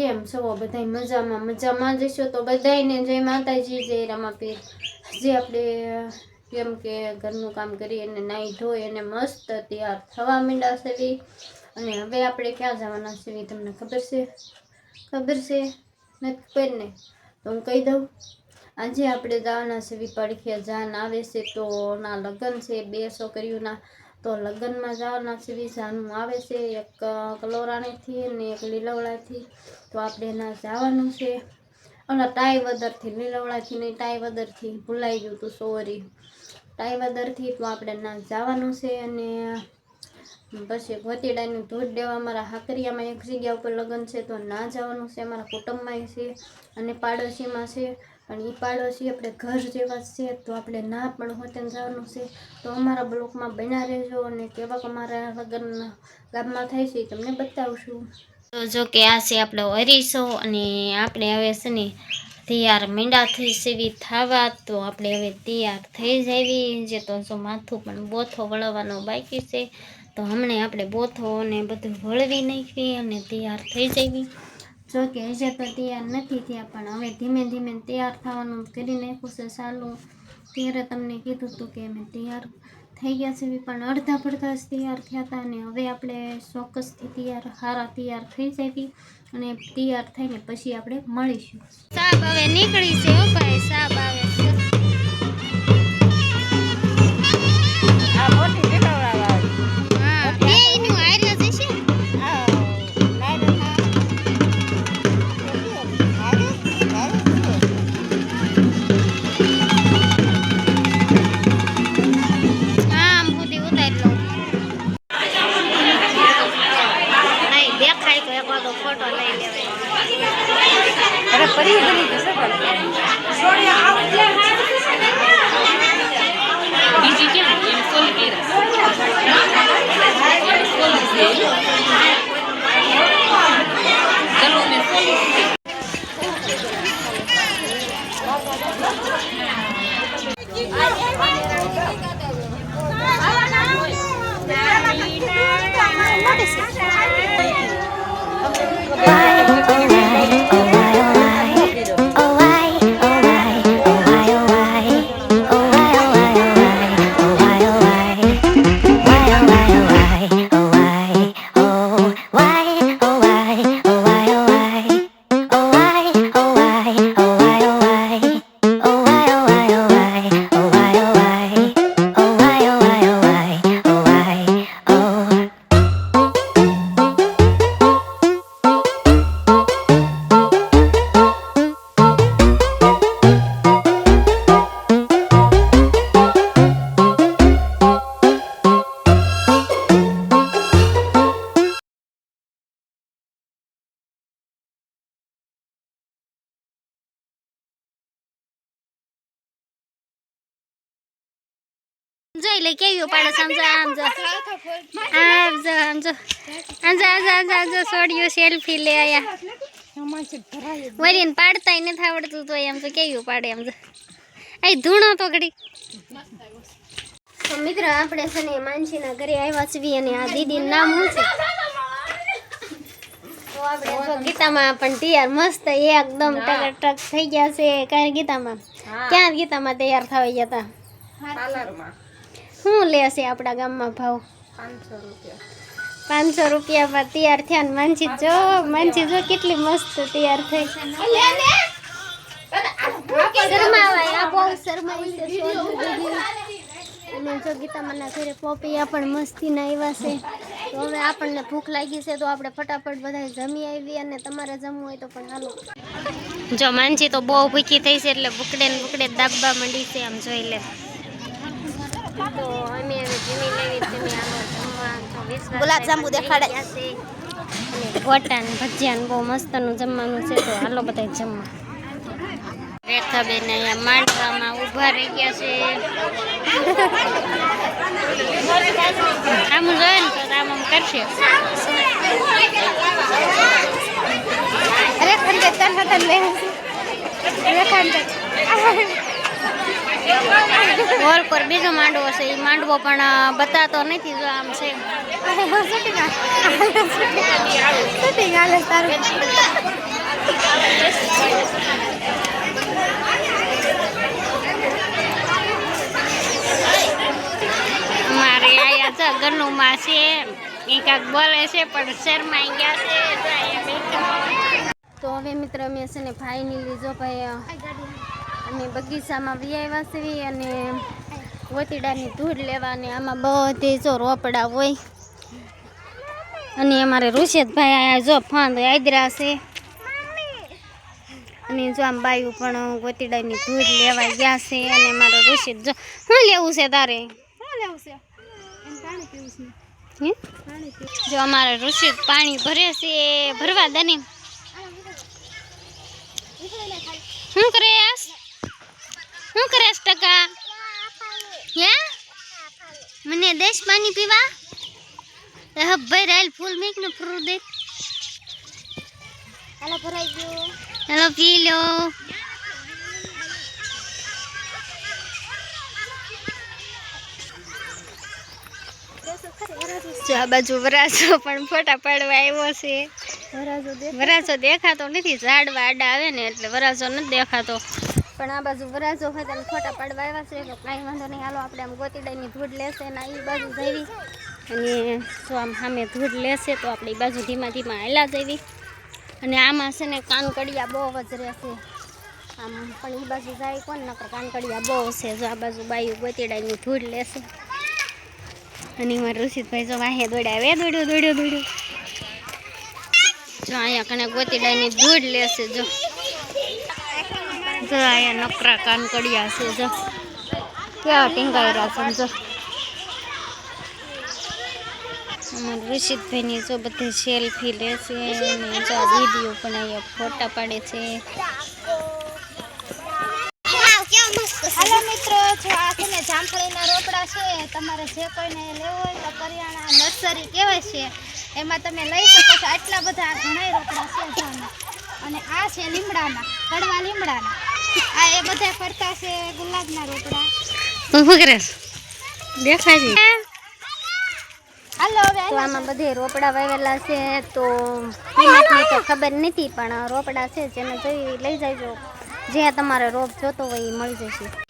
કેમ છો બધાય મજામાં જશો તો બધાયને જય માતાજી જય રમાપીર જે આપણે કેમ કે ઘરનું કામ કરી અને નાહી ધોઈ અને મસ્ત તૈયાર થવા માંડ્યા છે અને હવે આપણે ક્યાં જવાના છે તમને ખબર છે નથી ખબર ને તો હું કહી દઉં આજે આપણે જવાના છે પડખિયા જાન આવે છે તો ના લગ્ન છે 2 છોકરીઓના તો લગ્નમાં જવાના છે જાનું આવે છે એક કલોરાણીથી અને એક લીલવડાથી તો આપણે એના જવાનું છે અને ટાઈવદરથી લીલવડાથી નહીં ટાઈવદરથી ભૂલાઈ ગયું હતું સોરી ટાઈવદરથી તો આપણે ના જવાનું છે અને પછી ગોતીડાની ધૂળ દેવા અમારા હાકરિયામાં એક જગ્યા ઉપર લગ્ન છે તો ના જવાનું છે અમારા કુટુંબમાં છે અને પાડોશીમાં છે પણ એ પાડોશી આપણે ઘર જેવા છે તો આપણે ના પણ હોતે જવાનું છે તો અમારા બ્લોકમાં બન્યા રહેજો અને કેવાક અમારા લગ્ન ગામમાં થાય છે તમને બતાવશું તો જો કે આ છે આપણો હરીસો અને આપણે હવે છે ને તૈયાર મીંડા થઈ સેવી થવા તો આપણે હવે તૈયાર થઈ જાવી જે તો જો માથું પણ બોથો વળવાનો બાકી છે તો હમણાં આપણે બોથો અને બધું વળવી નાખી અને તૈયાર થઈ જાવી જો કે હજે તો તૈયાર નથી થયા પણ હવે ધીમે ધીમે તૈયાર થવાનું કરી નાખ્યું છે ચાલુ ત્યારે તમને કીધું હતું કે અમે તૈયાર થઈ ગયા છે પણ અડધા પડધા જ તૈયાર થયા હતા અને હવે આપણે ચોક્કસથી તૈયાર થઈ જાવી અને તૈયાર થઈને પછી આપણે મળીશું સાબ હવે નીકળી છે હો ભાઈ સાબ આવે છે આ મોટી દેખાવાળા હા બે નું આર્યા જશે फोटो ले लेवे अरे परी बनी कैसे सोनिया आप बीजी क्या है फुल के चलो मैं फुल જોઈ લે કેવી પાડે સમજો આમ જો છોડ્યું સેલ્ફી લે આયા વરીને પાડતા નથી આવડતું તો એમ તો કેવી પાડે એમ જો અહીં ધૂણો તો ઘડી તો મિત્ર આપણે છે ને માનસીના ઘરે આવ્યા છીએ અને આ દીદીનું નામ શું છે તો આપણે તો ગીતામાં પણ તૈયાર મસ્ત એકદમ ટક થઈ ગયા છે કાંઈ ગીતામાં ક્યાં ગીતામાં તૈયાર થવા ગયા હતા પાર્લરમાં શું લેશે આપણા ગામમાં ભાવ 500 રૂપિયા પર તૈયાર થયા માનસી જો કેટલી મસ્ત તૈયાર થઈ અને જો ગીતામાના ઘરે પોપિયા પણ મસ્તીના આવ્યા છે તો હવે આપણને ભૂખ લાગી છે તો આપણે ફટાફટ બધા જમી આવી અને તમારે જમવું હોય તો પણ હાલો જો માનસી તો બહુ ભૂખી થઈ છે એટલે બુકડે દાબવા માંડી છે આમ જોઈ લે તો અમે હવે જમી લેવી તમે આનો જમવા ગુલાબ જાંબુ દેખાડે અને ગોટા ને ભજીયા ને બહુ મસ્તનું જમવાનું છે તો હાલો બધા જમવા રેખાબેન અહીંયા માંડવામાં ઊભા રહી ગયા છે આમ જોઈએ ને તો આમ કરશે અરે ખંડે તન લે હોલ પર બીજો માંડવો છે એ માંડવો પણ બતાતો નથી જો આમ છે અમારે આયા છે ગન્નુમાં છે એ કાંક બોલે છે પણ શરમાઈ ગયા છે તો હવે મિત્ર અમે છે ને ફાઇનલી જો ભાઈ અમે બગીચામાં વી આવ્યા છીએ અને ગોતીડાની ધૂળ લેવાની આમાં બધી જો રોપડા હોય અને અમારે ઋષિતભાઈ આયા જો ફાંદ આદરા છે અને જો આમ બાયું પણ ગોતીડાની ધૂળ લેવા ગયા છે અને મારો ઋષિત જો શું લેવું છે તારે જો અમારે ઋષિત પાણી ભરે છે ભરવા દે શું કરેશ ટકા હે મને દેશ પાણી પીવા ભાઈ રાયલ ફૂલ મેક ને ફ્રૂટ દે હાલો ભરાઈ ગયો હાલો પી લો જો આ બાજુ વરાજો પણ ફોટા પાડવા આવ્યો છે વરાજો દેખાતો નથી ઝાડવા આડા આવે ને એટલે વરાજો નથી દેખાતો પણ આ બાજુ વરાજો હોય તેને ફોટા પાડવા આવ્યા છે તો કાંઈ વાંધો નહીં હાલો આપણે આમ ગોતીડાની ધૂળ લેશે ને એ બાજુ જઈવી અને જો આમ સામે ધૂળ લેશે તો આપણે એ બાજુ ધીમા ધીમા હાલ્યા જઈવી અને આમાં છે ને કાનકડિયા બહુ જ રહેશે આમ પણ એ બાજુ જાય કોણ નકર કાનકડિયા બહુ છે જો આ બાજુ બાયું ગોતીડાની ધૂળ લેશે અને મારા ઋષિતભાઈ જો વાહે દોડ્યા દોડ્યો જો અહીંયા કને ગોતીડાની ધૂળ લેશે જો અહીંયા નકરા કાનકડિયા છે જો કેવા ટીંગાયરા છે જો અમારા ઋષિતભાઈની જો બધી સેલ્ફી લેશે અને જો વિડીયો પણ અહીંયા ફોટા પાડે છે હાલો મિત્રો જો આ છે ને જામફળીના રોપડા છે તમારે જે કોઈને લેવો હોય તો કરિયાણા નર્સરી કહેવાય છે એમાં તમે લઈ શકો છો આટલા બધા ઘણા રોપડા છે જામે અને આ છે લીમડાના કડવા લીમડાના આ એ બધા ફરતા છે ગુલાબના રોપડા શું કરે દેખાય છે હાલો હવે તો આમાં બધે રોપડા વાવેલા છે તો કિંમતની તો ખબર નથી પણ રોપડા છે જેને જોઈ લઈ જાયજો જ્યાં તમારે રોપ જોતો હોય એ મળી જશે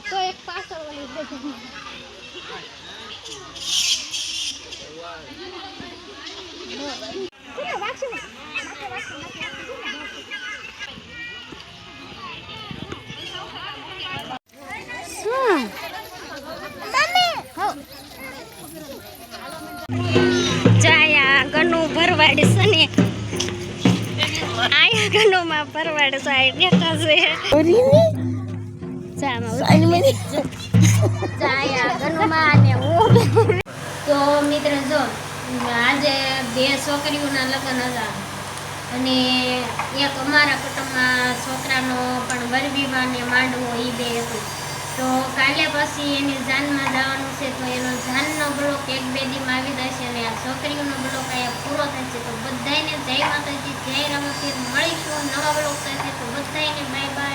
તો એક પાછળ વાળી જાયા ગનું ભરવાડ છે ને આયા ગનુમાં ભરવાડ સાઈડ બેઠા છે જાયા ગનુમાં ને તો મિત્ર જો આજે બે છોકરીઓના લગ્ન હતા અને એક અમારા કુટુંબમાં છોકરાનો પણ વરવિવાહ ને માંડવો એ બે હતું તો કાલે પછી એની જાનમાં જવાનું છે તો એનો જાનનો બ્લોક એક બે દીમાં આવી જશે અને આ છોકરીઓનો બ્લોક અહીંયા પૂરો થશે તો બધાને જય માતાજી જય રામાપીર મળીશું નવા બ્લોક સાથે તો બધાને બાય બાય.